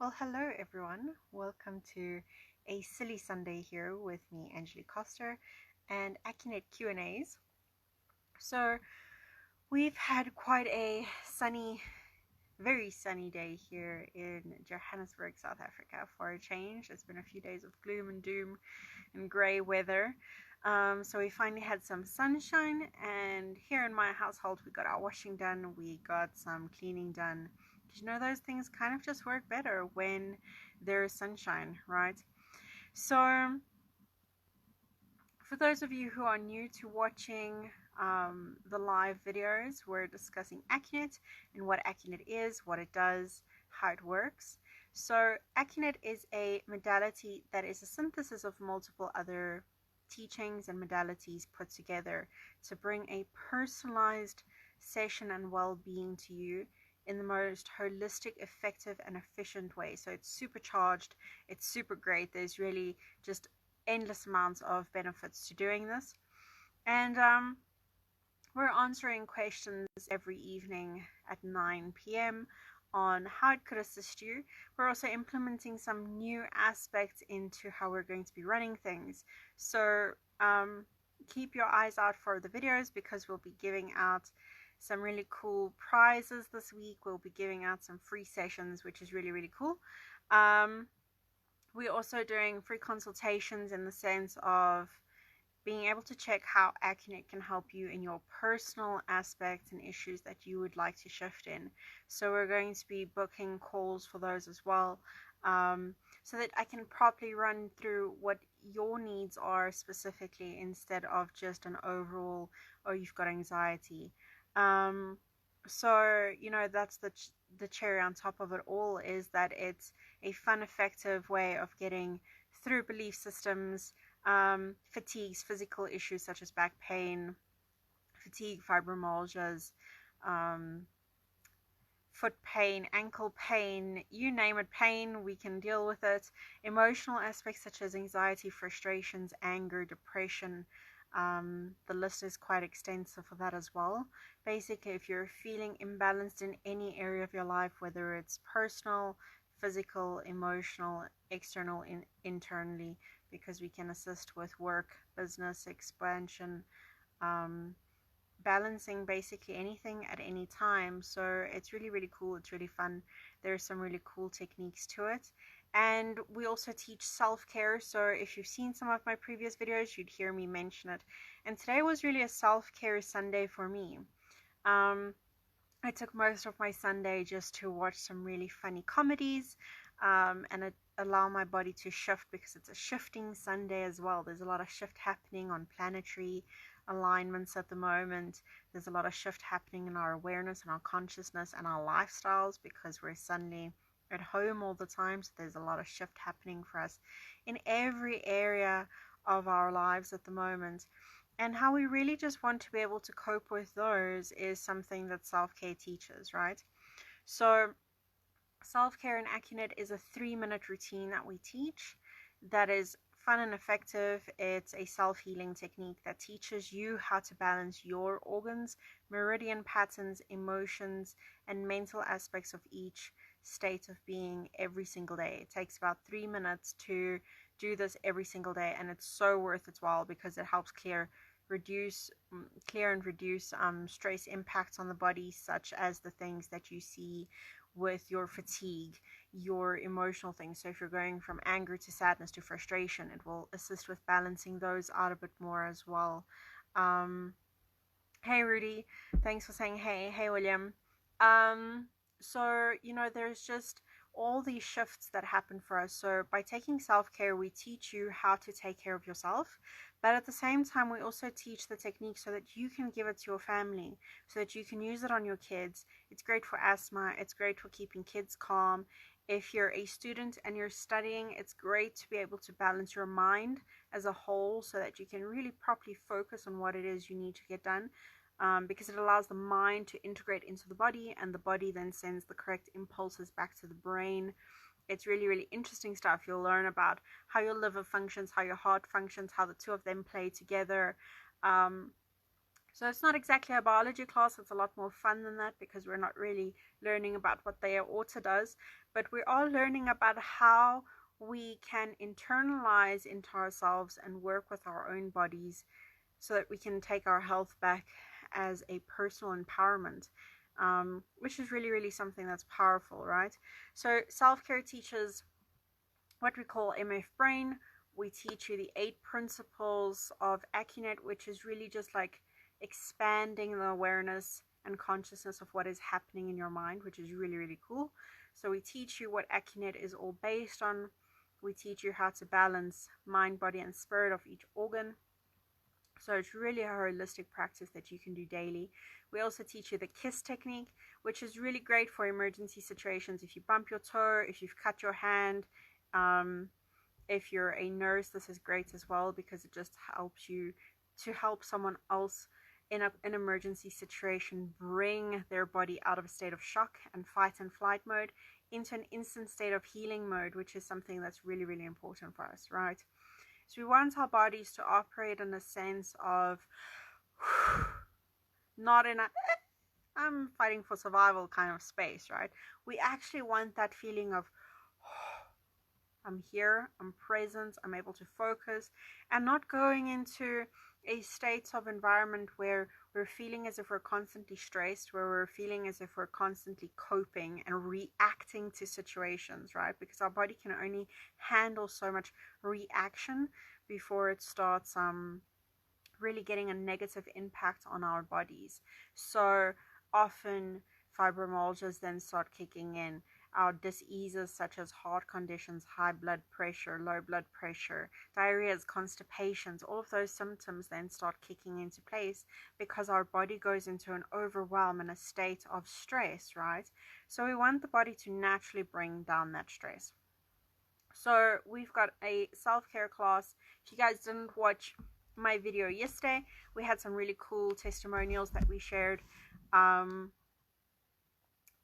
Well, hello everyone. Welcome to a silly Sunday here with me, Angelique Coster, and Accunect Q&As. So we've had quite a sunny, very sunny day here in Johannesburg, South Africa. For a change, it's been a few days of gloom and doom and grey weather. So we finally had some sunshine, and here in my household, we got our washing done, we got some cleaning done. You know, those things kind of just work better when there is sunshine, right? So for those of you who are new to watching the live videos, we're discussing Accunect and what Accunect is, what it does, how it works. So Accunect is a modality that is a synthesis of multiple other teachings and modalities put together to bring a personalized session and well-being to you in the most holistic, effective, and efficient way. So it's supercharged, it's super great. There's really just endless amounts of benefits to doing this. And we're answering questions every evening at 9 p.m. on how it could assist you. We're also implementing some new aspects into how we're going to be running things. So keep your eyes out for the videos, because we'll be giving out some really cool prizes this week. We'll be giving out some free sessions, which is really, really cool. We're also doing free consultations in the sense of being able to check how Accunect can help you in your personal aspects and issues that you would like to shift in. So we're going to be booking calls for those as well, so that I can properly run through what your needs are specifically, instead of just an overall, oh, you've got anxiety. So, you know, that's the cherry on top of it all, is that it's a fun, effective way of getting through belief systems, fatigues, physical issues such as back pain, fatigue, fibromyalgias, foot pain, ankle pain, you name it, pain, we can deal with it. Emotional aspects such as anxiety, frustrations, anger, depression. The list is quite extensive for that as well. Basically, if you're feeling imbalanced in any area of your life, whether it's personal, physical, emotional, external, internally, because we can assist with work, business, expansion, balancing basically anything at any time. So it's really, really cool. It's really fun. There's some really cool techniques to it. And we also teach self-care. So if you've seen some of my previous videos, you'd hear me mention it. And today was really a self-care Sunday for me. I took most of my Sunday just to watch some really funny comedies, and allow my body to shift, because it's a shifting Sunday as well. There's a lot of shift happening on planetary alignments at the moment. There's a lot of shift happening in our awareness and our consciousness and our lifestyles, because we're suddenly at home all the time. So there's a lot of shift happening for us in every area of our lives at the moment. And how we really just want to be able to cope with those is something that self-care teaches, right? So self-care in Accunect is a 3-minute routine that we teach that is fun and effective. It's a self-healing technique that teaches you how to balance your organs, meridian patterns, emotions, and mental aspects of each state of being every single day. It takes about 3 minutes to do this every single day, and it's so worth its while, because it helps clear and reduce stress impacts on the body, such as the things that you see with your fatigue, your emotional things. So if you're going from anger to sadness to frustration, it will assist with balancing those out a bit more as well. Hey Rudy, thanks for saying hey. Hey William. So, you know, there's just all these shifts that happen for us. So by taking self-care, we teach you how to take care of yourself, but at the same time we also teach the technique so that you can give it to your family, so that you can use it on your kids. It's great for asthma, it's great for keeping kids calm. If you're a student and you're studying, it's great to be able to balance your mind as a whole, so that you can really properly focus on what it is you need to get done. Because it allows the mind to integrate into the body, and the body then sends the correct impulses back to the brain. It's really, really interesting stuff. You'll learn about how your liver functions, how your heart functions, how the two of them play together. So it's not exactly a biology class, it's a lot more fun than that, because we're not really learning about what the aorta does, but we are learning about how we can internalize into ourselves and work with our own bodies so that we can take our health back as a personal empowerment, which is really, really something that's powerful, right? So self-care teaches what we call MF Brain. We teach you the 8 principles of Accunect, which is really just like expanding the awareness and consciousness of what is happening in your mind, which is really, really cool. So we teach you what Accunect is all based on. We teach you how to balance mind, body, and spirit of each organ. So it's really a holistic practice that you can do daily. We also teach you the KISS technique, which is really great for emergency situations. If you bump your toe, if you've cut your hand, if you're a nurse, this is great as well, because it just helps you to help someone else in an emergency situation bring their body out of a state of shock and fight and flight mode into an instant state of healing mode, which is something that's really, really important for us, right? So we want our bodies to operate in a sense of not in a I'm fighting for survival kind of space, right? We actually want that feeling of I'm here, I'm present, I'm able to focus, and not going into a state of environment where we're feeling as if we're constantly stressed, where we're feeling as if we're constantly coping and reacting to situations, right? Because our body can only handle so much reaction before it starts really getting a negative impact on our bodies. So often fibromyalgias then start kicking in. Our diseases such as heart conditions, high blood pressure, low blood pressure, diarrheas, constipations, all of those symptoms then start kicking into place because our body goes into an overwhelm and a state of stress, right? So we want the body to naturally bring down that stress. So we've got a self-care class. If you guys didn't watch my video yesterday, we had some really cool testimonials that we shared.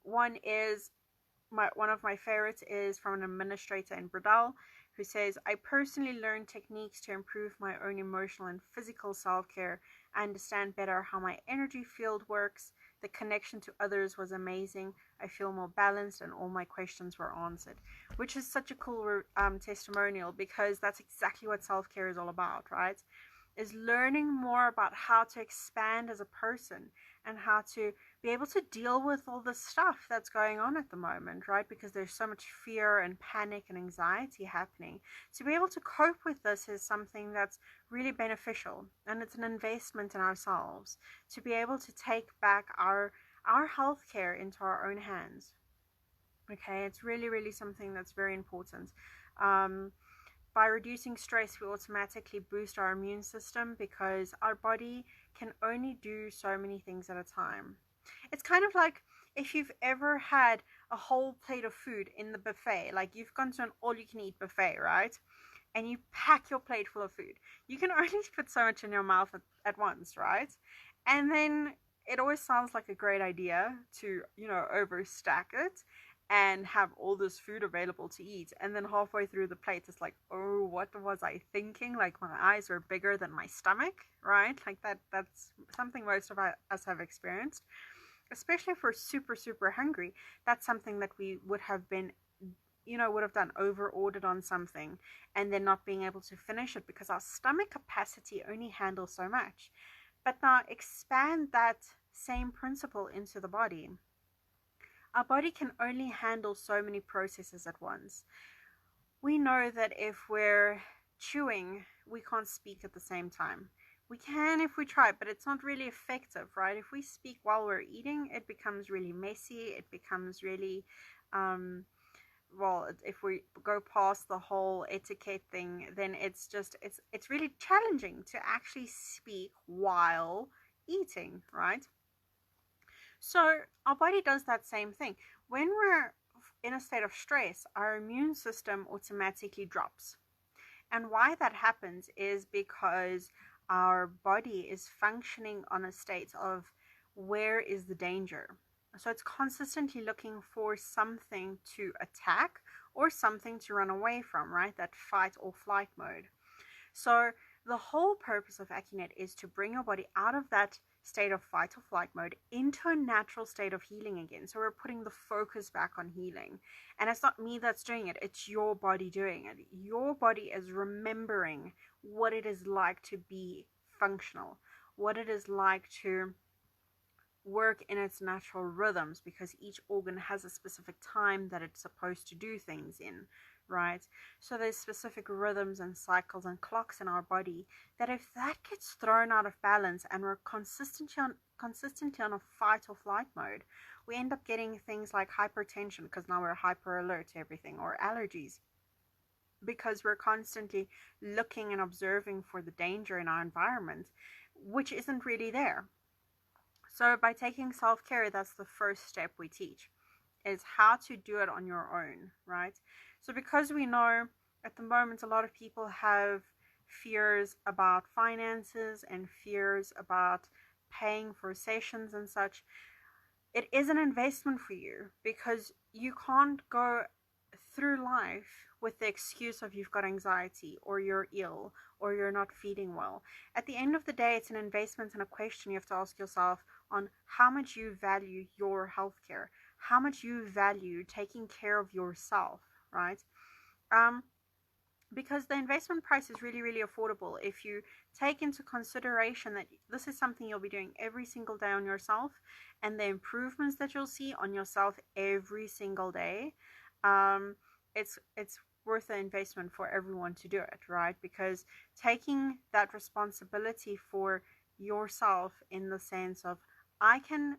One of my favorites is from an administrator in Bradell, who says, I personally learned techniques to improve my own emotional and physical self-care. I understand better how my energy field works. The connection to others was amazing. I feel more balanced and all my questions were answered, which is such a cool testimonial, because that's exactly what self-care is all about, right? Is learning more about how to expand as a person and how to be able to deal with all the stuff that's going on at the moment, right? Because there's so much fear and panic and anxiety happening. To be able to cope with this is something that's really beneficial, and it's an investment in ourselves to be able to take back our healthcare into our own hands. Okay, it's really, really something that's very important. By reducing stress, we automatically boost our immune system, because our body can only do so many things at a time. It's kind of like if you've ever had a whole plate of food in the buffet, like you've gone to an all-you-can-eat buffet, right? And you pack your plate full of food. You can only put so much in your mouth at once, right? And then it always sounds like a great idea to, overstack it and have all this food available to eat, and then halfway through the plate it's like, oh, what was I thinking? Like, my eyes are bigger than my stomach, right? Like that's something most of us have experienced, especially if we're super, super hungry. That's something that we would have done, over ordered on something and then not being able to finish it because our stomach capacity only handles so much. But now expand that same principle into the body. Our body can only handle so many processes at once. We know that if we're chewing, we can't speak at the same time. We can if we try, but it's not really effective, right? If we speak while we're eating, it becomes really messy. It becomes really, if we go past the whole etiquette thing, then it's really challenging to actually speak while eating, right? So our body does that same thing. When we're in a state of stress, our immune system automatically drops. And why that happens is because our body is functioning on a state of where is the danger. So it's constantly looking for something to attack or something to run away from, right? That fight or flight mode. So the whole purpose of Accunect is to bring your body out of that state of fight or flight mode into a natural state of healing again. So we're putting the focus back on healing. And it's not me that's doing it, it's your body doing it. Your body is remembering what it is like to be functional, what it is like to work in its natural rhythms, because each organ has a specific time that it's supposed to do things in, right? So there's specific rhythms and cycles and clocks in our body that if that gets thrown out of balance and we're consistently on a fight or flight mode, we end up getting things like hypertension, because now we're hyper alert to everything, or allergies, because we're constantly looking and observing for the danger in our environment, which isn't really there. So by taking self-care, that's the first step we teach, is how to do it on your own, right? So because we know at the moment a lot of people have fears about finances and fears about paying for sessions and such, it is an investment for you, because you can't go through life with the excuse of you've got anxiety or you're ill or you're not feeling well. At the end of the day, it's an investment and a question you have to ask yourself on how much you value your healthcare, how much you value taking care of yourself, right? Because the investment price is really, really affordable if you take into consideration that this is something you'll be doing every single day on yourself, and the improvements that you'll see on yourself every single day. It's worth the investment for everyone to do it, right? Because taking that responsibility for yourself, in the sense of I can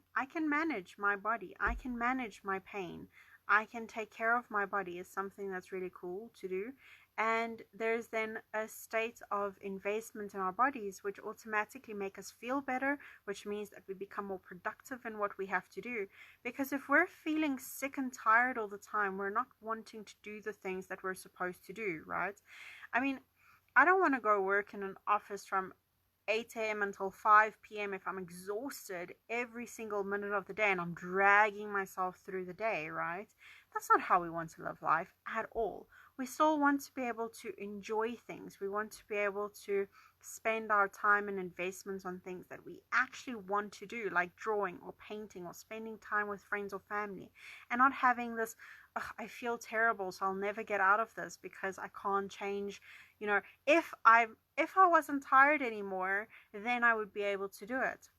manage my body, I can manage my pain, I can take care of my body, is something that's really cool to do. And there's then a state of investment in our bodies which automatically make us feel better, which means that we become more productive in what we have to do. Because if we're feeling sick and tired all the time, we're not wanting to do the things that we're supposed to do, right? I mean, I don't want to go work in an office from 8 a.m. until 5 p.m. if I'm exhausted every single minute of the day and I'm dragging myself through the day, right? That's not how we want to live life at all. We still want to be able to enjoy things. We want to be able to spend our time and investments on things that we actually want to do, like drawing or painting or spending time with friends or family, and not having this, I feel terrible, so I'll never get out of this because I can't change. You know, if I wasn't tired anymore, then I would be able to do it.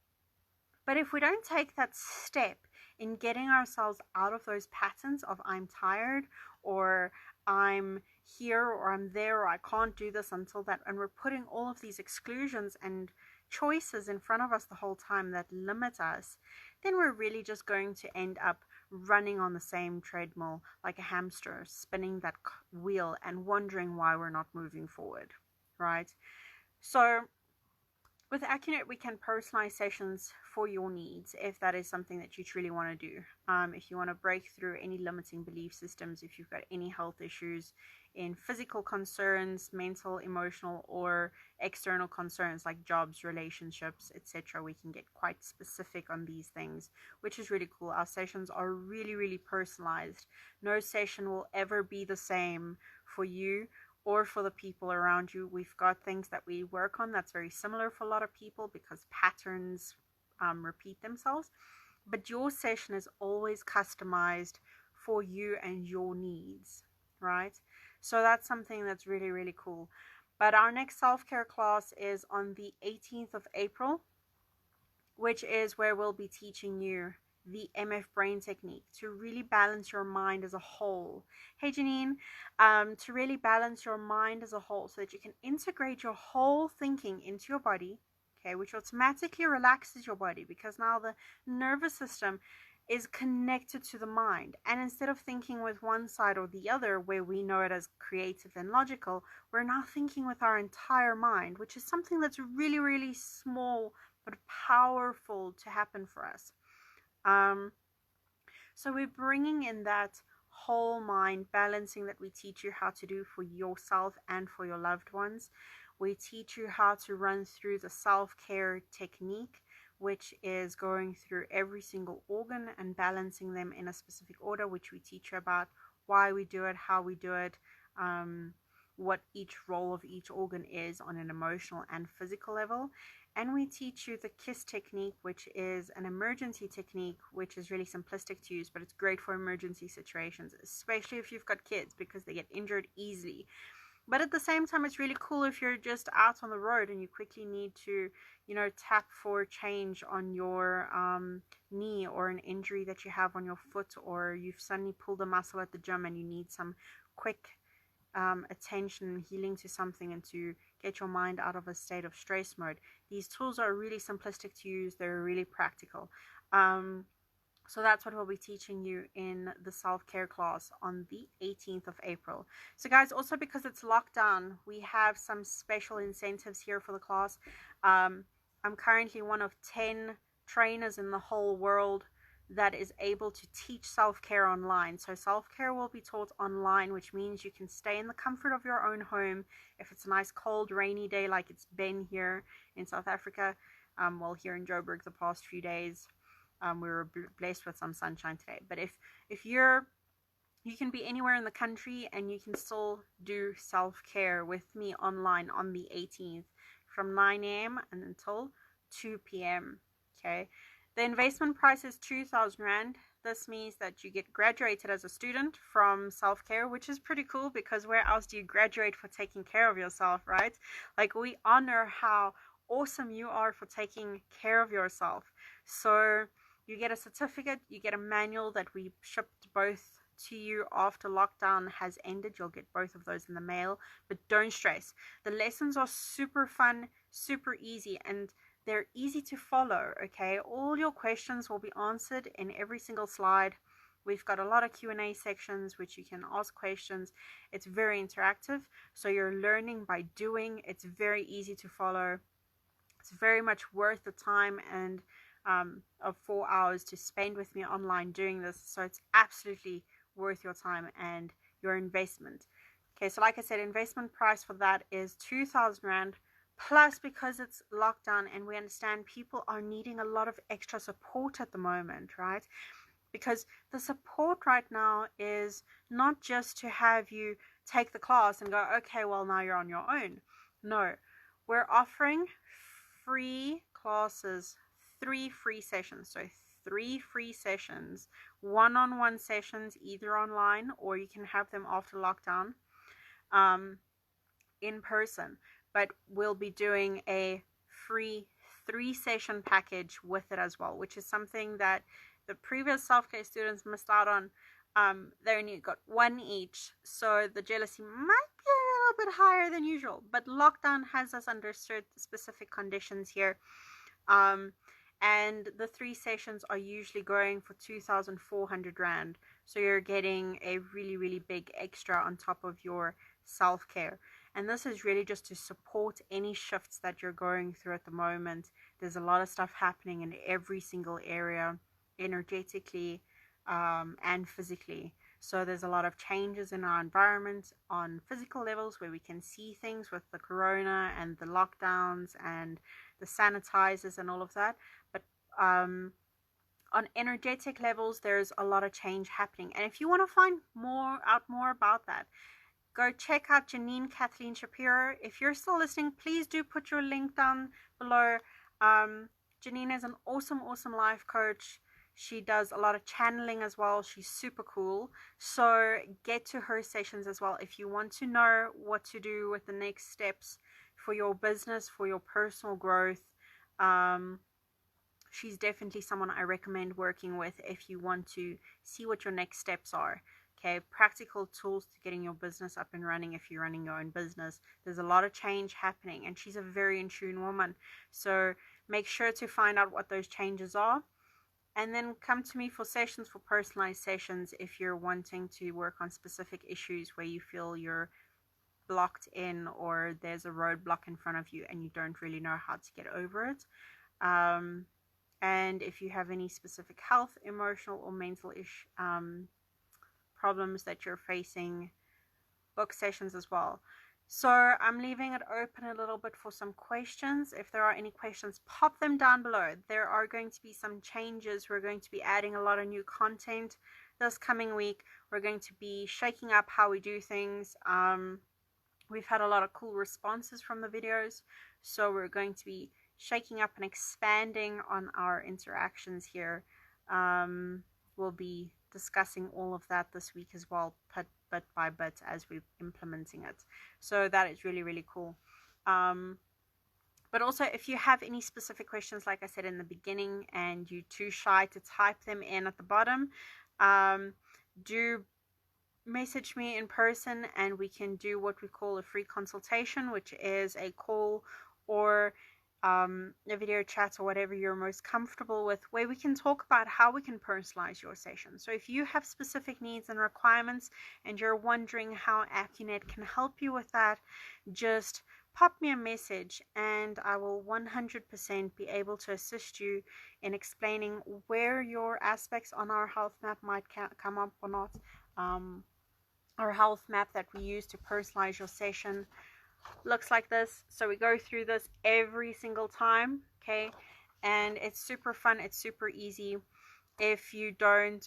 But if we don't take that step in getting ourselves out of those patterns of I'm tired, or I'm here, or I'm there, or I can't do this until that, and we're putting all of these exclusions and choices in front of us the whole time that limit us, then we're really just going to end up running on the same treadmill like a hamster, spinning that wheel and wondering why we're not moving forward, right? So with Accunect, we can personalize sessions for your needs if that is something that you truly want to do. If you want to break through any limiting belief systems, if you've got any health issues in physical concerns, mental, emotional, or external concerns like jobs, relationships, etc., we can get quite specific on these things, which is really cool. Our sessions are really, really personalized. No session will ever be the same for you or for the people around you. We've got things that we work on that's very similar for a lot of people because patterns repeat themselves, but your session is always customized for you and your needs, right? So that's something that's really, really cool. But our next self-care class is on the 18th of April, which is where we'll be teaching you the MF brain technique to really balance your mind as a whole. Hey Janine, to really balance your mind as a whole so that you can integrate your whole thinking into your body, okay, which automatically relaxes your body because now the nervous system is connected to the mind. And instead of thinking with one side or the other, where we know it as creative and logical, we're now thinking with our entire mind, which is something that's really, really small but powerful to happen for us. So we're bringing in that whole mind balancing that we teach you how to do for yourself and for your loved ones. We teach you how to run through the self-care technique, which is going through every single organ and balancing them in a specific order, which we teach you about why we do it, how we do it, what each role of each organ is on an emotional and physical level. and we teach you the KISS technique, which is an emergency technique, which is really simplistic to use, but it's great for emergency situations, especially if you've got kids, because they get injured easily. But at the same time, it's really cool if you're just out on the road and you quickly need to, you know, tap for change on your knee, or an injury that you have on your foot, or you've suddenly pulled a muscle at the gym and you need some quick attention and healing to something, and to get your mind out of a state of stress mode. These tools are really simplistic to use. They're really practical. So that's what we'll be teaching you in the self-care class on the 18th of April. So guys, also because it's lockdown, we have some special incentives here for the class. I'm currently one of 10 trainers in the whole world that is able to teach self-care online. So self-care will be taught online, which means you can stay in the comfort of your own home. If it's a nice cold rainy day like it's been here in South Africa, well, here in Joburg the past few days, we were blessed with some sunshine today. But if you can be anywhere in the country and you can still do self-care with me online on the 18th from 9 a.m. and until 2 p.m. Okay, the investment price is 2,000 Rand. This means that you get graduated as a student from self-care, which is pretty cool, because where else do you graduate for taking care of yourself, right? Like, we honor how awesome you are for taking care of yourself. So you get a certificate, you get a manual that we shipped both to you after lockdown has ended. You'll get both of those in the mail, but don't stress. The lessons are super fun, super easy, and they're easy to follow, okay? All your questions will be answered in every single slide. We've got a lot of Q&A sections which you can ask questions. It's very interactive, so you're learning by doing. It's very easy to follow. It's very much worth the time and of 4 hours to spend with me online doing this. So it's absolutely worth your time and your investment. Okay, so like I said, investment price for that is 2,000 Rand. Plus, because it's lockdown and we understand people are needing a lot of extra support at the moment, right? Because the support right now is not just to have you take the class and go, okay, well, now you're on your own. No, we're offering free classes, 3 free sessions. So 3 free sessions, one-on-one sessions, either online or you can have them after lockdown in person. But we'll be doing a free 3-session package with it as well, which is something that the previous self-care students missed out on. They only got 1 each, so the jealousy might be a little bit higher than usual, but lockdown has us under specific conditions here. And the 3 sessions are usually going for 2,400 Rand, so you're getting a really, really big extra on top of your self-care. And this is really just to support any shifts that you're going through at the moment. There's a lot of stuff happening in every single area, energetically and physically. So there's a lot of changes in our environment on physical levels where we can see things with the corona and the lockdowns and the sanitizers and all of that. But on energetic levels, there's a lot of change happening. And if you want to find out more about that, go check out Janine Kathleen Shapiro. If you're still listening, please do put your link down below. Janine is an awesome life coach. She does a lot of channeling as well. She's super cool. So get to her sessions as well if you want to know what to do with the next steps for your business, for your personal growth. She's definitely someone I recommend working with if you want to see what your next steps are. Okay, practical tools to getting your business up and running if you're running your own business. There's a lot of change happening, and she's a very in tune woman. So make sure to find out what those changes are, and then come to me for sessions, for personalized sessions, if you're wanting to work on specific issues where you feel you're blocked in or there's a roadblock in front of you and you don't really know how to get over it. And if you have any specific health, emotional, or mental problems that you're facing, book sessions as well. So I'm leaving it open a little bit for some questions. If there are any questions, pop them down below. There are going to be some changes. We're going to be adding a lot of new content this coming week. We're going to be shaking up how we do things. We've had a lot of cool responses from the videos, so we're going to be shaking up and expanding on our interactions here. We'll be discussing all of that this week as well, bit by bit, as we're implementing it. So that is really, really cool. But also, if you have any specific questions, like I said in the beginning, and you're too shy to type them in at the bottom, do message me in person, and we can do what we call a free consultation, which is a call or a video chat or whatever you're most comfortable with, where we can talk about how we can personalize your session. So if you have specific needs and requirements and you're wondering how Accunect can help you with that, just pop me a message and I will 100% be able to assist you in explaining where your aspects on our health map might come up or not. Our health map that we use to personalize your session looks like this. So we go through this every single time, okay? And it's super fun, it's super easy. If you don't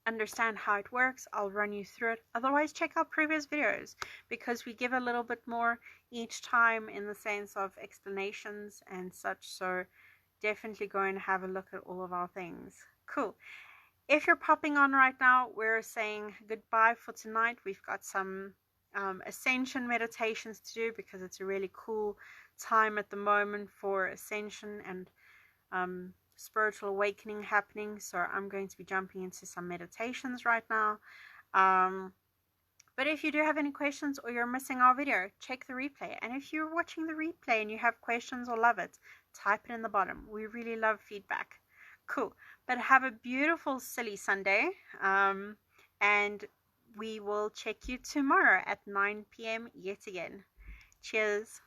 understand how it works, I'll run you through it. Otherwise, check out previous videos, because we give a little bit more each time in the sense of explanations and such. So definitely go and have a look at all of our things. Cool. If you're popping on right now, we're saying goodbye for tonight. We've got some ascension meditations to do, because it's a really cool time at the moment for ascension and spiritual awakening happening. So I'm going to be jumping into some meditations right now. But if you do have any questions or you're missing our video, check the replay. And if you're watching the replay and you have questions or love it, type it in the bottom. We really love feedback. Cool. But have a beautiful silly Sunday, and we will check you tomorrow at 9 p.m. yet again. Cheers.